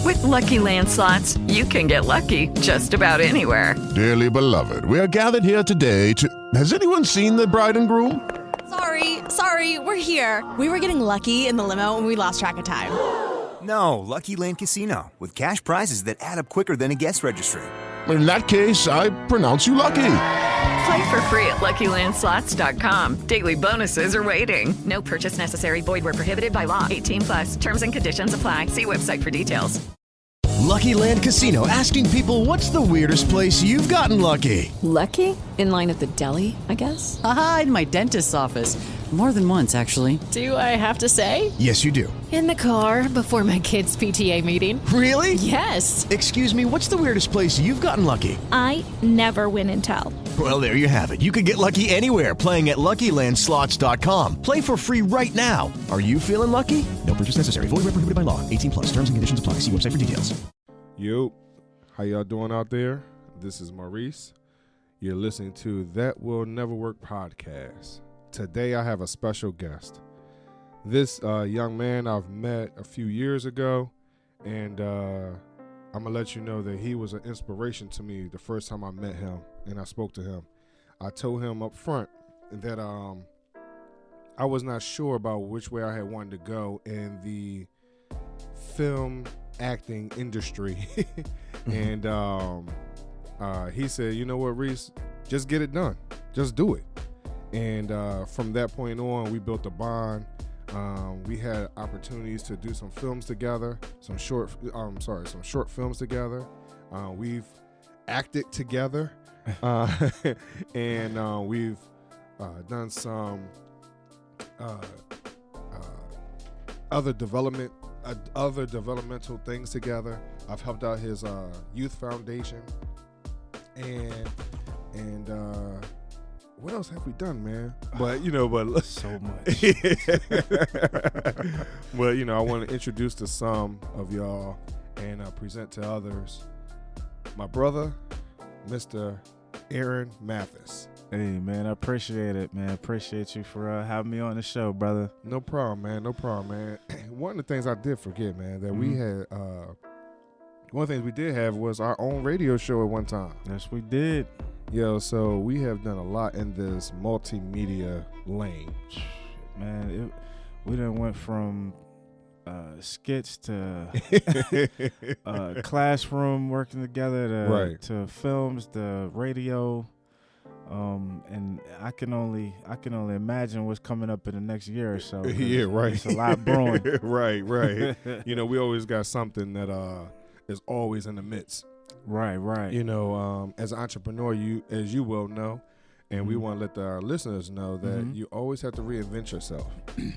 With Lucky Land Slots, you can get lucky just about anywhere. Dearly beloved, we are gathered here today to... Has anyone seen the bride and groom? Sorry, we're here. We were getting lucky in the limo and we lost track of time. No, Lucky Land Casino, with cash prizes that add up quicker than a guest registry. In that case, I pronounce you lucky. Play for free at LuckyLandSlots.com. Daily bonuses are waiting. No purchase necessary. Void where prohibited by law. 18+. Terms and conditions apply. See website for details. Lucky Land Casino, asking people, what's the weirdest place you've gotten lucky? Lucky? In line at the deli, I guess? Aha, in my dentist's office. More than once, actually. Do I have to say? Yes, you do. In the car before my kids' PTA meeting. Really? Yes. Excuse me, what's the weirdest place you've gotten lucky? I never win and tell. Well, there you have it. You can get lucky anywhere, playing at LuckyLandSlots.com. Play for free right now. Are you feeling lucky? No purchase necessary. Void where prohibited by law. 18+. Terms and conditions apply. See website for details. Yo, how y'all doing out there? This is Maurice. You're listening to That Will Never Work podcast. Today I have a special guest. This young man I've met a few years ago, and I'm going to let you know that he was an inspiration to me the first time I met him and I spoke to him. I told him up front that I was not sure about which way I had wanted to go in the film acting industry. And he said, you know what, Reese, just get it done. Just do it. And from that point on, we built a bond. We had opportunities to do some films together, some short films together. We've acted together, and we've done some other developmental things together. I've helped out his youth foundation, and what else have we done, man? But so much. Well, I want to introduce to some of y'all and present to others my brother, Mr. Aaron Mathis. Hey, man, I appreciate it, man. Appreciate you for having me on the show, brother. No problem, man. One of the things I did forget, man, that we had, one of the things we did have was our own radio show at one time. Yes, we did. So we have done a lot in this multimedia lane. Man, we done went from skits to classroom working together to films, to radio. And I can only imagine what's coming up in the next year or so. Yeah, right. It's a lot brewing. right. We always got something that is always in the midst. Right. As an entrepreneur, as you well know, and we want to let our listeners know that you always have to reinvent yourself.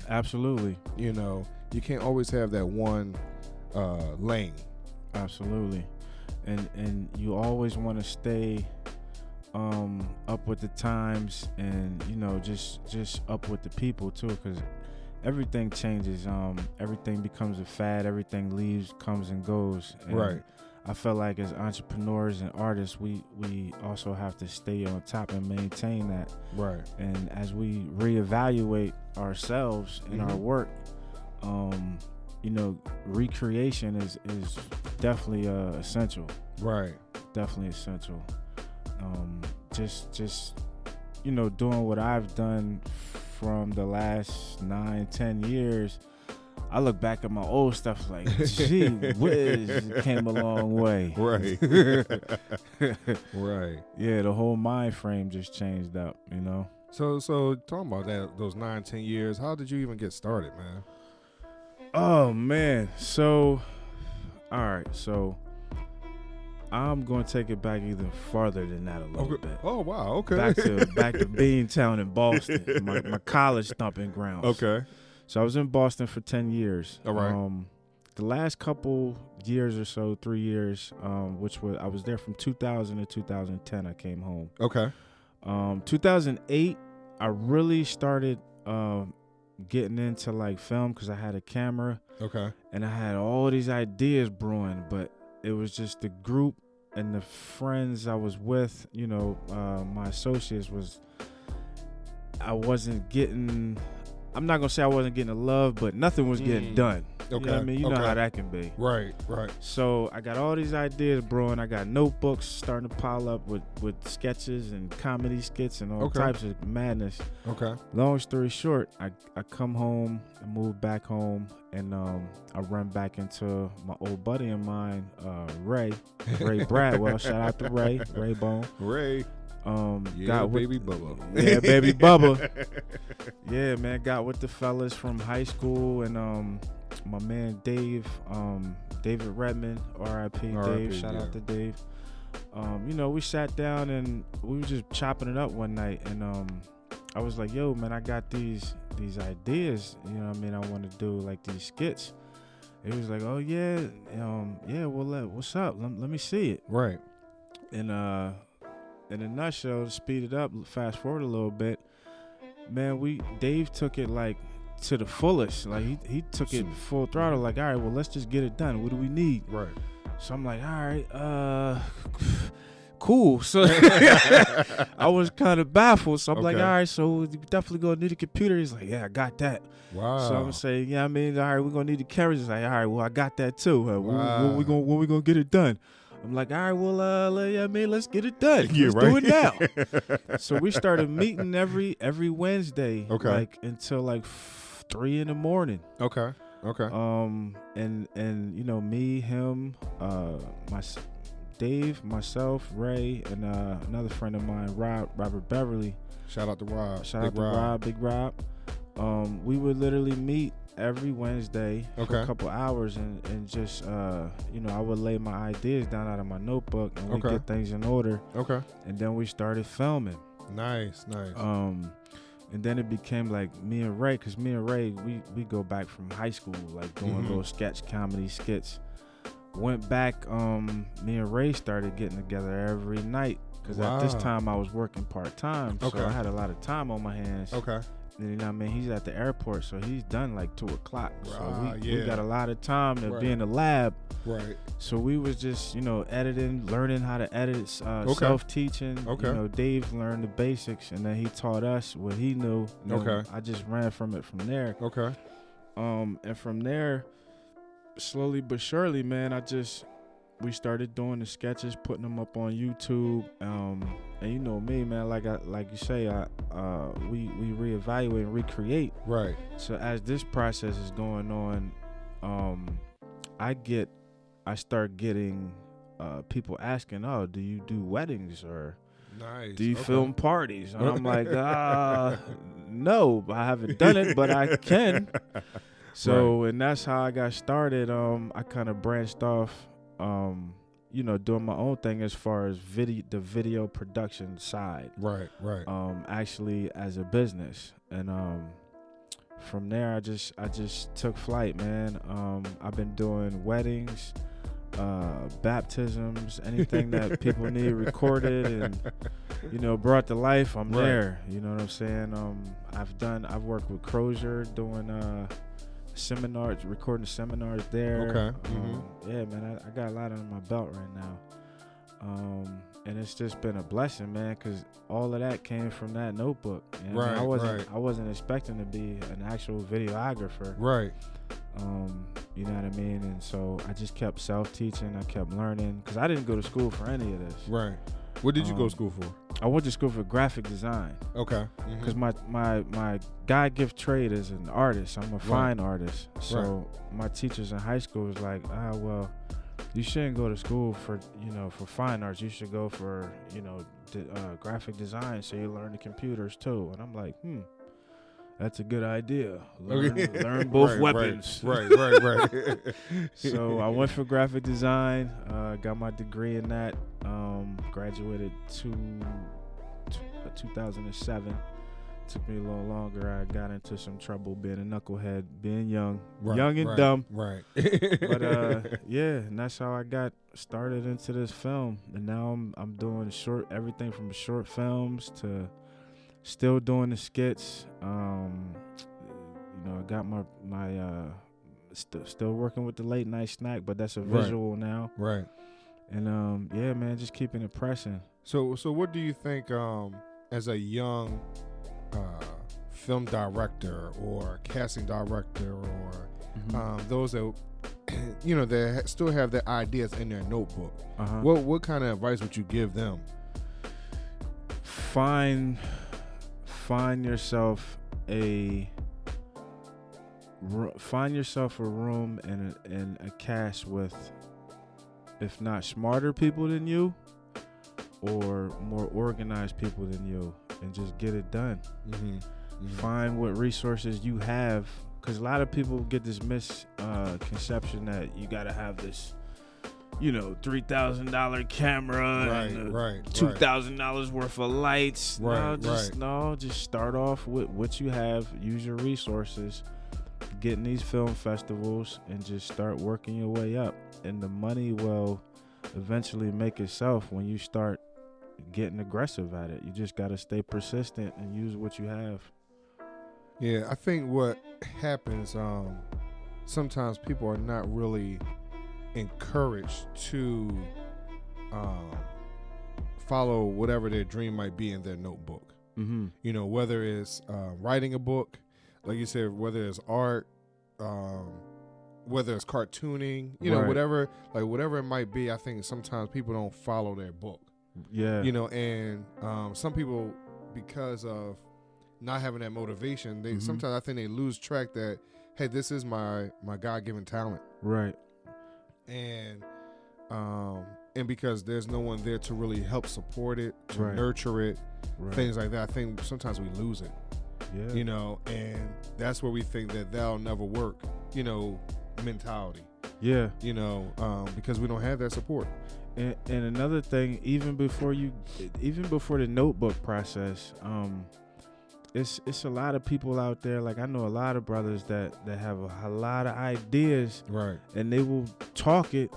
Absolutely. You can't always have that one lane. Absolutely. And you always want to stay up with the times, and just up with the people too, because everything changes. Everything becomes a fad. Everything leaves, comes and goes. And right. I feel like as entrepreneurs and artists, we also have to stay on top and maintain that. Right. And as we reevaluate ourselves and our work, recreation is definitely essential. Right. Definitely essential. Just doing what I've done from the last 9-10 years, I look back at my old stuff like, gee whiz, it came a long way. Right. Right. Yeah, the whole mind frame just changed up, So talking about that, those 9-10 years, how did you even get started, man? Oh, man. So, all right. So, I'm going to take it back even farther than that a little bit. Oh, wow. Okay. Back to Beantown in Boston, my college stomping grounds. Okay. So I was in Boston for 10 years. All right. The last couple years or so, 3 years, I was there from 2000 to 2010. I came home. Okay. 2008, I really started getting into like film because I had a camera. Okay. And I had all these ideas brewing, but it was just the group and the friends I was with, my associates I'm not going to say I wasn't getting the love, but nothing was getting done. You know what I mean? You know how that can be. Right. So I got all these ideas brewing. I got notebooks starting to pile up with sketches and comedy skits and all types of madness. Okay. Long story short, I come home and move back home, and I run back into my old buddy of mine, Ray Bradwell. Shout out to Ray Bone. Ray. Baby Bubba. Yeah, baby Bubba. Yeah, man, got with the fellas from high school, and my man Dave, David Redmond, R.I.P. Dave. Shout out to Dave. We sat down and we were just chopping it up one night, and I was like, yo, man, I got these ideas, you know what I mean? I want to do like these skits. He was like, oh yeah, well, what's up? Let me see it. Right. And in a nutshell, to speed it up, fast forward a little bit, man, Dave took it like to the fullest. Like he took it full throttle. Like, all right, well, let's just get it done. What do we need? Right. So I'm like, all right, cool. So I was kind of baffled. So I'm like, all right, so we definitely gonna need a computer. He's like, yeah, I got that. Wow. So I'm saying, yeah, I mean, all right, we're gonna need the cameras. He's like, all right, well, I got that too. When we gonna get it done? I'm like, all right, well, let's get it done. Let's do it now. So we started meeting every Wednesday, like until like 3 a.m. Okay. And me, him, Dave, myself, Ray, and another friend of mine, Robert Beverly. Shout out to Rob. Big Rob. We would literally meet every Wednesday for a couple hours and just I would lay my ideas down out of my notebook and we get things in order. Okay. And then we started filming. Nice. And then it became like me and Ray, because me and Ray, we go back from high school, like doing little sketch comedy skits. Went back, me and Ray started getting together every night, because at this time I was working part-time, so I had a lot of time on my hands. Okay. You know what I mean? He's at the airport, so he's done like 2 o'clock. So we got a lot of time to be in the lab. Right. So we was just, editing, learning how to edit, self-teaching. Dave learned the basics, and then he taught us what he knew. I just ran from it from there. Okay. And from there, slowly but surely, man, we started doing the sketches, putting them up on YouTube. And you know me, man, like you say, we reevaluate and recreate. Right. So as this process is going on, I start getting people asking, oh, do you do weddings or do you film parties? And I'm like, no, I haven't done it, but I can. So, and that's how I got started. I kind of branched off, doing my own thing as far as the video production side. Right. Actually as a business. And from there I just took flight, man. I've been doing weddings, baptisms, anything that people need recorded and brought to life, I'm there. You know what I'm saying? I've worked with Crozier doing seminars, recording seminars there. Okay. Yeah, man, I got a lot under my belt right now. And it's just been a blessing, man, because all of that came from that notebook. You know? I wasn't expecting to be an actual videographer. Right. You know what I mean? And so I just kept self-teaching. I kept learning, because I didn't go to school for any of this. Right. What did you go to school for? I went to school for graphic design. Okay. Because my God gift trade is an artist. I'm a fine artist. So my teachers in high school was like, well, you shouldn't go to school for fine arts. You should go for, graphic design, so you learn the computers too. And I'm like, that's a good idea. Learn both weapons. Right. So I went for graphic design, got my degree in that, graduated 2007. Took me a little longer. I got into some trouble being a knucklehead, being young and dumb. Right. But and that's how I got started into this film. And now I'm doing everything from short films to still doing the skits. I got my still working with the late night snack, but that's a visual now. Right. And man, just keeping it pressing. So what do you think as a young film director or casting director or those that they still have their ideas in their notebook. What kind of advice would you give them? Find yourself a room and a cast with, if not smarter people than you, or more organized people than you, and just get it done. Find what resources you have, because a lot of people get this misconception that you got to have this, $3,000 camera and $2,000 worth of lights. Just start off with what you have. Use your resources. Get in these film festivals and just start working your way up. And the money will eventually make itself when you start getting aggressive at it. You just got to stay persistent and use what you have. Yeah, I think what happens, sometimes people are not really encouraged to follow whatever their dream might be in their notebook. Whether it's writing a book, like you said, whether it's art, whether it's cartooning, whatever it might be. I think sometimes people don't follow their book. And some people, because of not having that motivation, they sometimes I think they lose track that, hey, this is my God-given talent. Right. And because there's no one there to really help support it, to nurture it, things like that, I think sometimes we lose it. Yeah. And that's where we think that that'll never work, mentality. Yeah. Because we don't have that support. And another thing, even before the notebook process, it's a lot of people out there. Like, I know a lot of brothers that have a lot of ideas, and they will talk it,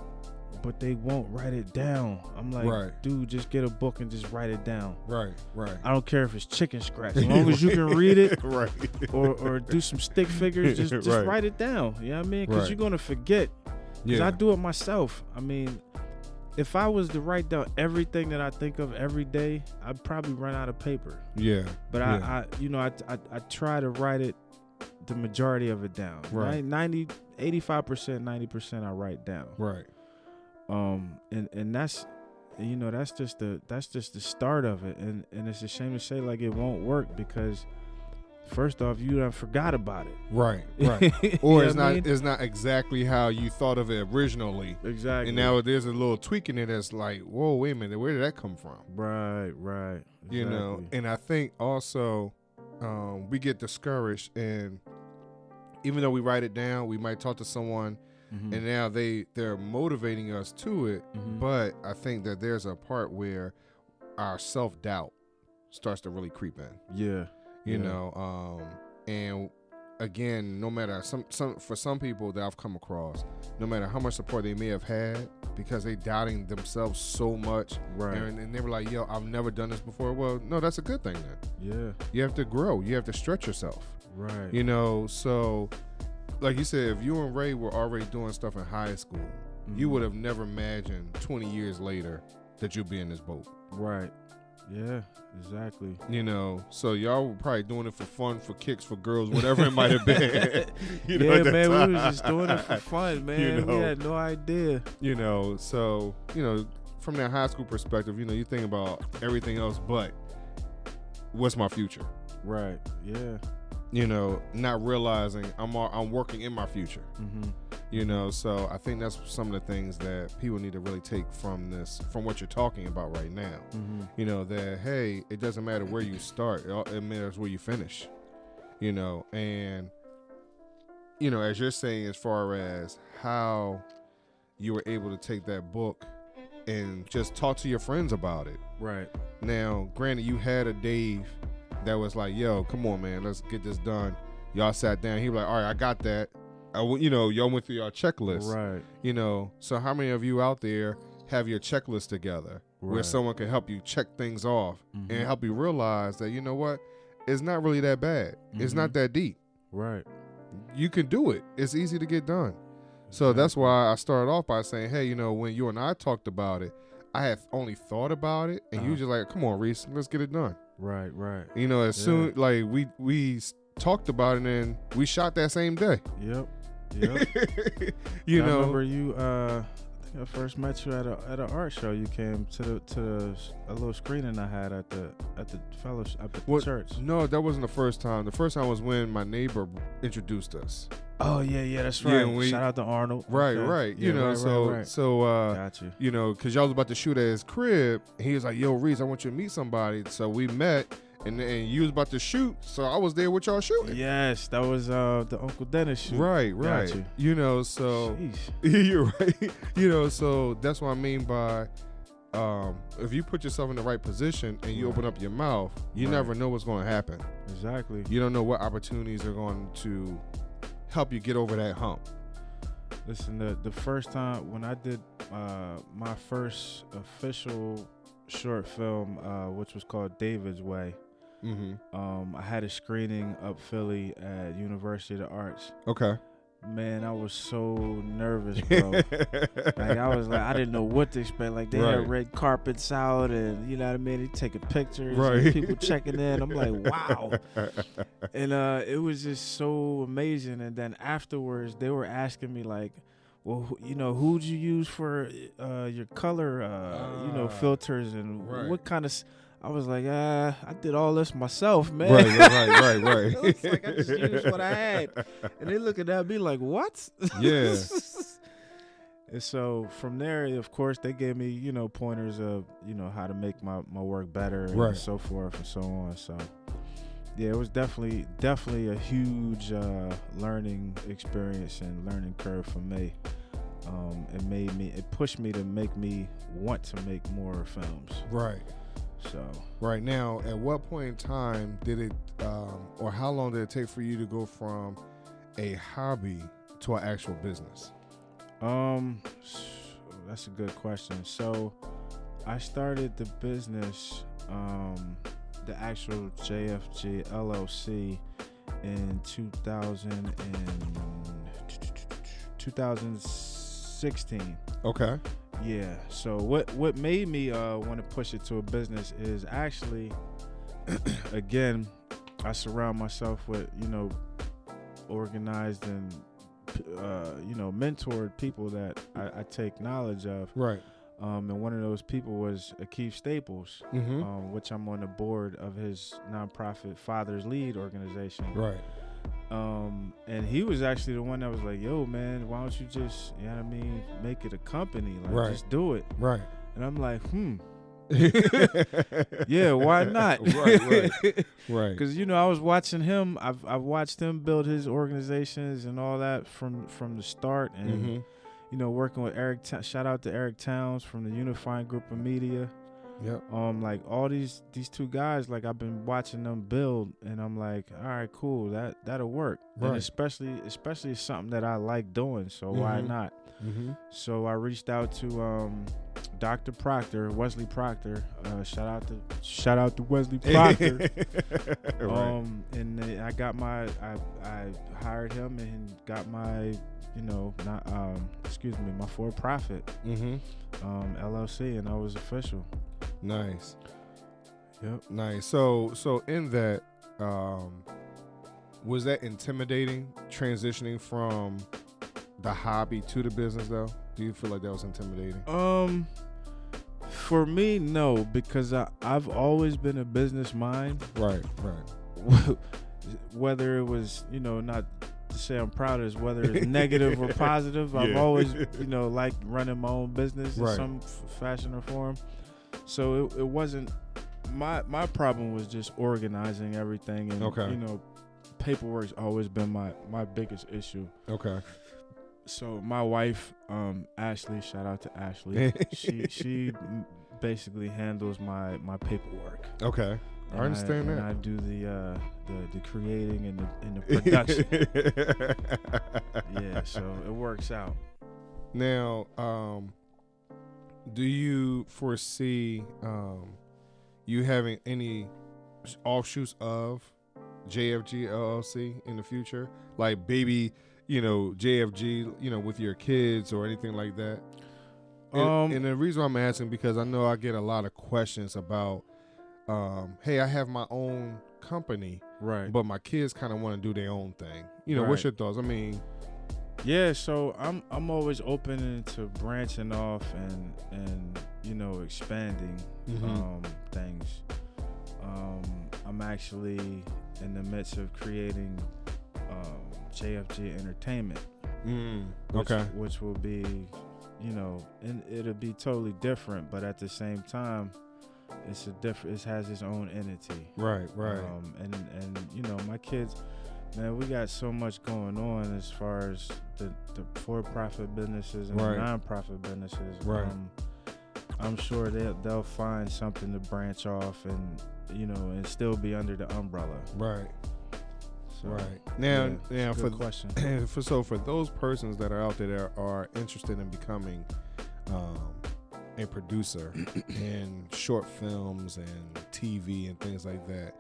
but they won't write it down. I'm like, dude, just get a book and just write it down. Right. I don't care if it's chicken scratch, as long as you can read it, or do some stick figures, just write it down. You know what I mean? Because you're gonna forget. Because I do it myself. I mean, if I was to write down everything that I think of every day, I'd probably run out of paper. Yeah. But I try to write it, the majority of it down. Right. 85%, 90% I write down. Right. And that's just the start of it. And it's a shame to say, like, it won't work, because first off, you done forgot about it. Right. Or it's not exactly how you thought of it originally. Exactly. And now there's a little tweak in it that's like, whoa, wait a minute, where did that come from? Right. Exactly. And I think also we get discouraged, and even though we write it down, we might talk to someone, and now they're motivating us to it, but I think that there's a part where our self-doubt starts to really creep in. Yeah. And again, no matter for some people that I've come across, no matter how much support they may have had, because they doubting themselves so much, and they were like, yo, I've never done this before. Well, no, that's a good thing then. Yeah. You have to grow. You have to stretch yourself. Right. So like you said, if you and Ray were already doing stuff in high school, you would have never imagined 20 years later that you'd be in this boat. Right. Yeah, exactly. So y'all were probably doing it for fun, for kicks, for girls, whatever it might have been. Man, we were just doing it for fun, man. We had no idea. So, from that high school perspective, you think about everything else but what's my future? Right, yeah. Not realizing I'm working in my future. So I think that's some of the things that people need to really take from what you're talking about right now. That, hey, it doesn't matter where you start, it matters where you finish. And as you're saying, as far as how you were able to take that book and just talk to your friends about it. Right. Now, granted, you had a Dave that was like, yo, come on, man, let's get this done. Y'all sat down. He was like, all right, I got that. Y'all went through your checklist. Right. So how many of you out there have your checklist together where someone can help you check things off and help you realize that, you know what, it's not really that bad. It's not that deep. Right. You can do it. It's easy to get done. So that's why I started off by saying, hey, when you and I talked about it, I had only thought about it, and you just like, come on, Reese, let's get it done. Right. As soon, like, we talked about it, and we shot that same day. Yep. Yep. You I know, remember you. I think I first met you at an art show. You came to a little screening I had at the fellowship at the church. No, that wasn't the first time. The first time was when my neighbor introduced us. Oh yeah, that's right. Yeah, Shout out to Arnold. Right, Okay. right. Yeah, You know, right. got you. You know, because y'all was about to shoot at his crib. And he was like, "Yo, Reese, I want you to meet somebody." So we met, and you was about to shoot. So I was there with y'all shooting. Yes, that was the Uncle Dennis shoot. Right. Got you. You know, so Sheesh. you're right. You know, so that's what I mean by if you put yourself in the right position and you open up your mouth, you never know what's going to happen. Exactly. You don't know what opportunities are going to help you get over that hump. Listen, the first time when I did my first official short film, which was called David's Way, I had a screening up Philly at University of the Arts. Okay. Man, I was so nervous, bro. Like I didn't know what to expect. Like they had red carpets out, and you know what I mean. They taking pictures, and people checking in. I'm like, wow. And it was just so amazing. And then afterwards, they were asking me like, well, you know, who'd you use for your color, filters, and what kind of? I was like, I did all this myself, man. Right. It looks like I just used what I had. And they looking at me like, what? Yeah. And so from there, of course, they gave me, you know, pointers of, you know, how to make my work better and so forth and so on. So, yeah, it was definitely a huge learning experience and learning curve for me. It pushed me to make me want to make more films. Right. So right now, at what point in time did it, or how long did it take for you to go from a hobby to an actual business? That's a good question. So I started the business, the actual JFG LLC in 2016. Okay. Yeah. So what made me want to push it to a business is actually, again, I surround myself with, you know, organized and, mentored people that I take knowledge of. Right. And one of those people was Akeem Staples, which I'm on the board of his nonprofit Father's Lead organization. Right. And he was actually the one that was like, yo, man, why don't you just, you know what I mean, make it a company? Like, just do it. Right. And I'm like, yeah, why not? Right. Because, you know, I was watching him. I've watched him build his organizations and all that from the start. And, you know, working with Eric, shout out to Eric Towns from the Unifying Group of Media. Yep. Like all these two guys, like I've been watching them build, and I'm like, all right, cool, that'll work. Right. And especially something that I like doing, so why not? So I reached out to Dr. Proctor, Wesley Proctor. Shout out to Wesley Proctor. And I got I hired him and got my, you know, my for-profit LLC, and I was official. Nice. Yep. Nice. So in that, was that intimidating transitioning from the hobby to the business though? Do you feel like that was intimidating? For me, no, because I've always been a business mind. Right. Whether it was, you know, not to say I'm proud of this, whether it's negative or positive, I've always, you know, liked running my own business in some fashion or form. So it wasn't my problem was just organizing everything, and you know, paperwork's always been my biggest issue. Okay. So my wife, Ashley, shout out to Ashley. she basically handles my paperwork. Okay. I understand that. And I do the creating and the production. Yeah, so it works out. Now, do you foresee you having any offshoots of JFG LLC in the future? Like baby, you know, JFG, you know, with your kids or anything like that? And the reason I'm asking, because I know I get a lot of questions about, hey, I have my own company, right? But my kids kind of want to do their own thing. You know, what's your thoughts? I mean, Yeah, so I'm always open to branching off and expanding things. I'm actually in the midst of creating JFG Entertainment. Which will be, and it'll be totally different, but at the same time, it has its own entity. Right. And my kids, man, we got so much going on as far as the for-profit businesses and the non-profit businesses. Right. I'm sure they'll find something to branch off and still be under the umbrella. Right. So, right. Now for the question. For those persons that are out there that are interested in becoming a producer in short films and TV and things like that,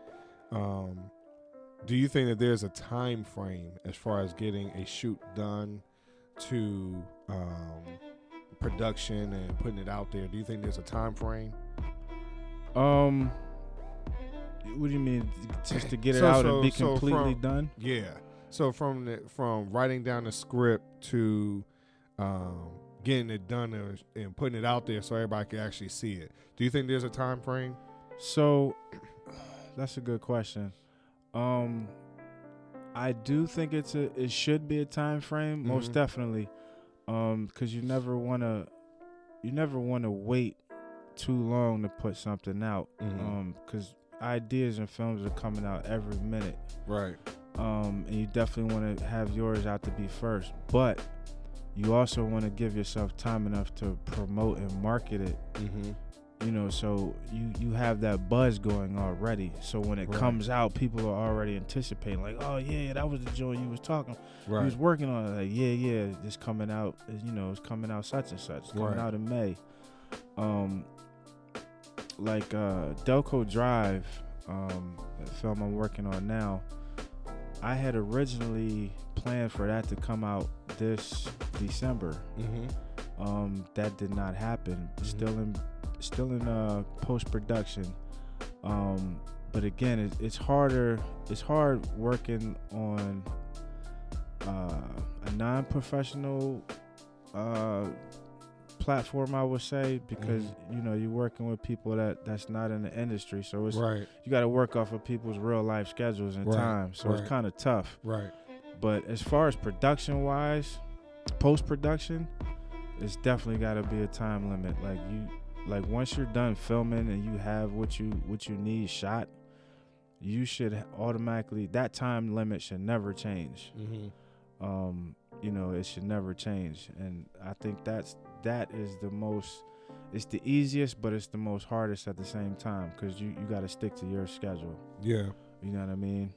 do you think that there's a time frame as far as getting a shoot done to production and putting it out there? Do you think there's a time frame? What do you mean, just to get it out and be completely done? Yeah. So from writing down the script to getting it done and putting it out there so everybody can actually see it. Do you think there's a time frame? So that's a good question. I do think it should be a time frame, most definitely, because you never want to wait too long to put something out, because ideas and films are coming out every minute, right? And you definitely want to have yours out to be first, but you also want to give yourself time enough to promote and market it. So you have that buzz going already. So when it comes out, people are already anticipating, like, oh yeah, that was the joint you was talking. You was working on it. Like, yeah, it's coming out. It's coming out such and such. It's coming out in May. Like Delco Drive, the film I'm working on now. I had originally planned for that to come out this December. That did not happen. Still in post-production, but again, it's hard working on a non-professional platform, I would say, because you're working with people that's not in the industry, so it's you got to work off of people's real life schedules and time, so it's kind of tough. But as far as production wise, post-production, it's definitely got to be a time limit. Like once you're done filming and you have what you need shot, you should automatically, that time limit should never change. It should never change, and I think that is the most, it's the easiest, but it's the most hardest at the same time, because you got to stick to your schedule. You know what I mean?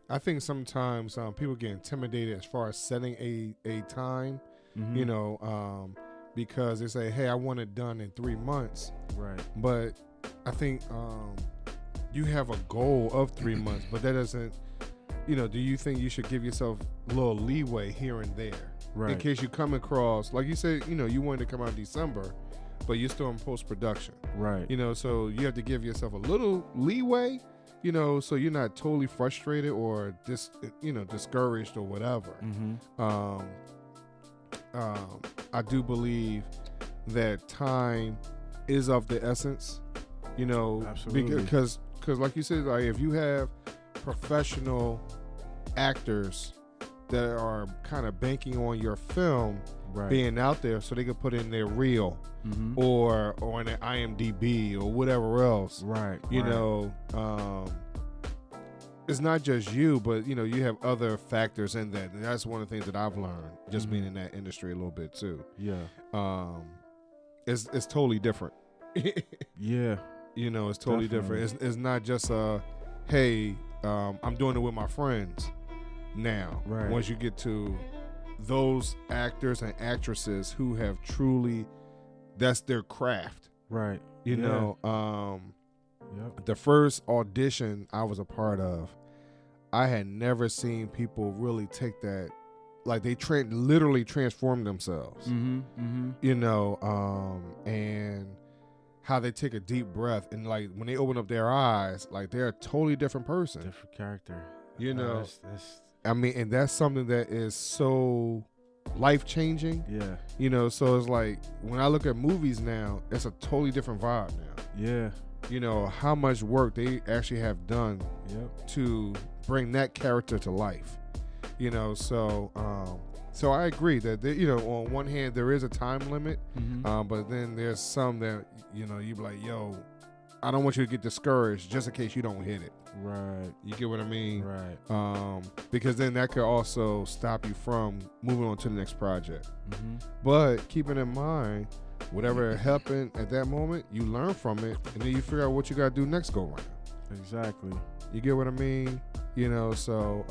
I think sometimes people get intimidated as far as setting a time. Because they say, hey, I want it done in 3 months. But I think you have a goal of 3 months, but that doesn't, do you think you should give yourself a little leeway here and there? In case you come across, like you said, you wanted to come out in December, but you're still in post-production. So you have to give yourself a little leeway, so you're not totally frustrated or discouraged or whatever. I do believe that time is of the essence, Absolutely. because like you said, like if you have professional actors that are kind of banking on your film being out there so they can put in their reel or in their IMDb or whatever else, it's not just you, but you have other factors in that. And that's one of the things that I've learned just being in that industry a little bit too. It's totally different. It's totally different. It's not just hey, I'm doing it with my friends now. Once you get to those actors and actresses who have truly, that's their craft. The first audition I was a part of, I had never seen people really take that, like they literally transform themselves. And how they take a deep breath and like when they open up their eyes, like they're a totally different person, different character. I mean, and that's something that is so life-changing. Yeah. You know, so it's like when I look at movies now, it's a totally different vibe now. Yeah. You know, how much work they actually have done to bring that character to life. You know, so I agree that, you know, on one hand, there is a time limit, but then there's some that, you know, you be like, yo, I don't want you to get discouraged just in case you don't hit it. Right. You get what I mean? Right. Because then that could also stop you from moving on to the next project. But keeping in mind, whatever happened at that moment, you learn from it, and then you figure out what you got to do next go round. Exactly. You get what I mean? You know, so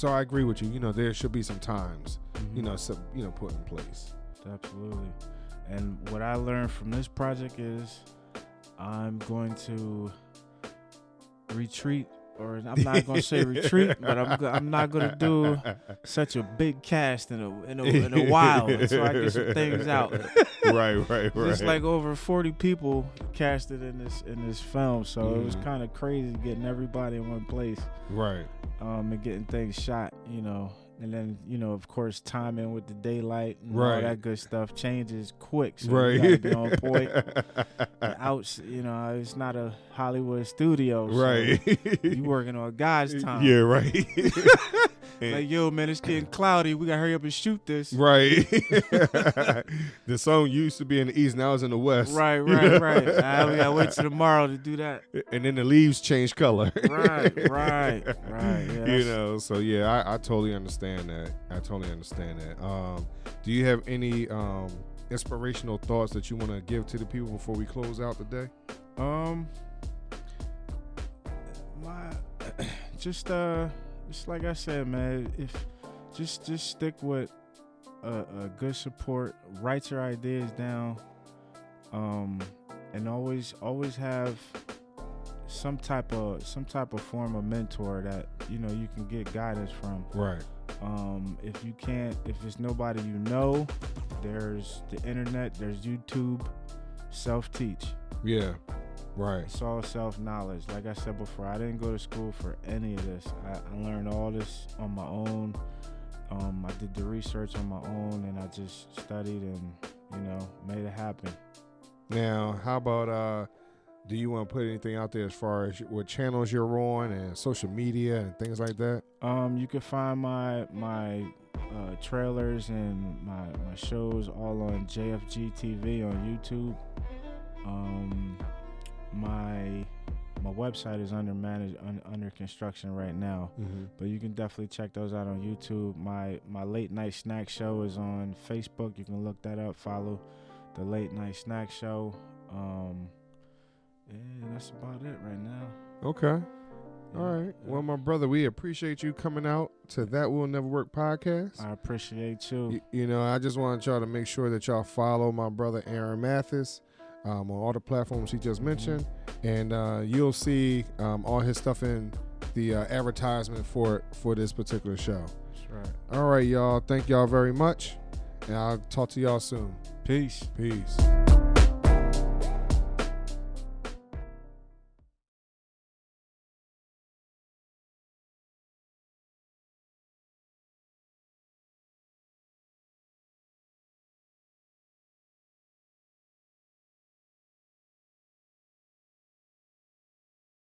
I agree with you. You know, there should be some times, you know, put in place. Absolutely. And what I learned from this project is I'm going to retreat, or I'm not going to say retreat, but I'm not going to do such a big cast in a while until I get some things out. Right. Just like over 40 people casted in this film, so it was kind of crazy getting everybody in one place. Right. And getting things shot, you know. And then, you know, of course, timing with the daylight and all that good stuff changes quick. So you gotta be on point. You know, it's not a Hollywood studio. So you working on God's time. Yeah, right. Like, yo, man, it's getting cloudy. We gotta hurry up and shoot this. Right. The song used to be in the east, now it's in the west. Right. We gotta wait till tomorrow to do that. And then the leaves change color. Right. Yeah, you know, so yeah, I totally understand that. Do you have any inspirational thoughts that you want to give to the people before we close out today? Just like I said, man, if just stick with a good support, write your ideas down, and always have some type of form of mentor that, you know, you can get guidance from. Right. If it's nobody you know, there's the internet, there's YouTube, self-teach. Yeah. Right. It's all self-knowledge. Like I said before, I didn't go to school for any of this. I learned all this on my own. I did the research on my own, and I just studied and, you know, made it happen. Now, how about, do you want to put anything out there as far as what channels you're on and social media and things like that? You can find my trailers and my shows all on JFG TV on YouTube. My website is under construction right now, but you can definitely check those out on YouTube. My late night snack show is on Facebook. You can look that up. Follow the late night snack show. Yeah, that's about it right now. Okay. All right. Well, my brother, we appreciate you coming out to That Will Never Work podcast. I appreciate you. You know, I just wanted y'all to make sure that y'all follow my brother Aaron Mathis on all the platforms he just mentioned, and you'll see all his stuff in the advertisement for this particular show. That's right. All right, y'all. Thank y'all very much, and I'll talk to y'all soon. Peace. Peace.